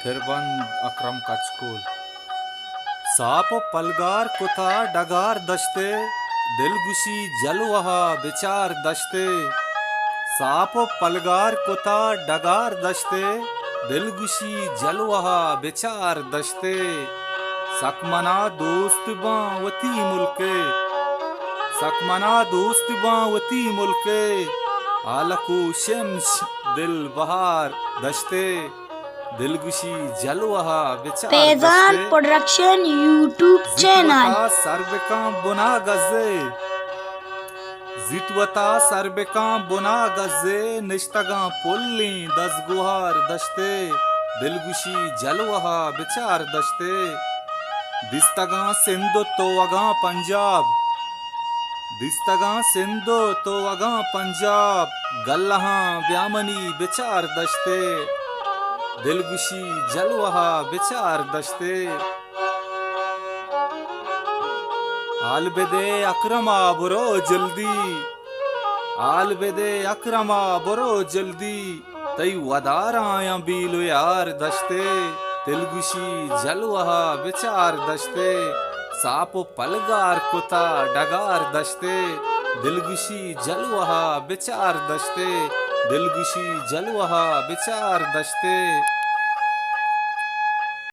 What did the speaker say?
फिर बंद अकरम का स्कूल। साप पलगार कुता डगार दश्ते, दिलगुशी जलवहा विचार दश्ते। साप पलगार कुता डगार दश्ते, दिलगुशी जलवहा विचार दश्ते। सकमना दोस्त बावती मुल्के, सकमना दोस्त बावती मुल्के, आलकू शम्स दिल बहार दश्ते। दिलगुशी जलवहा विचार फैजान दश्ते। Production YouTube channel. जितवता सरबका बुना गजे, जितवता सरबका बुना गजे, निश्तगा पुल्ली दसगुहार दश्ते। दिलगुशी जलवहा विचार दश्ते। दिस्तगा सिंधु तो अगा पंजाब, दिस्तगा सिंधु तो अगा पंजाब, गल्लहा ब्यामनी विचार दश्ते। दिलगुशी जलवहा विचार दश्ते। आलबेदे अकरमा बरो जल्दी, आलबेदे अकरमा बरो जल्दी, तई वदारा या बीलो यार दश्ते। दिलगुशी जलवहा विचार दश्ते। साप पलगार कुता डगार दश्ते, दिलगुशी जलवहा विचार दश्ते। दिलगुशी जलवहा विचार दश्ते।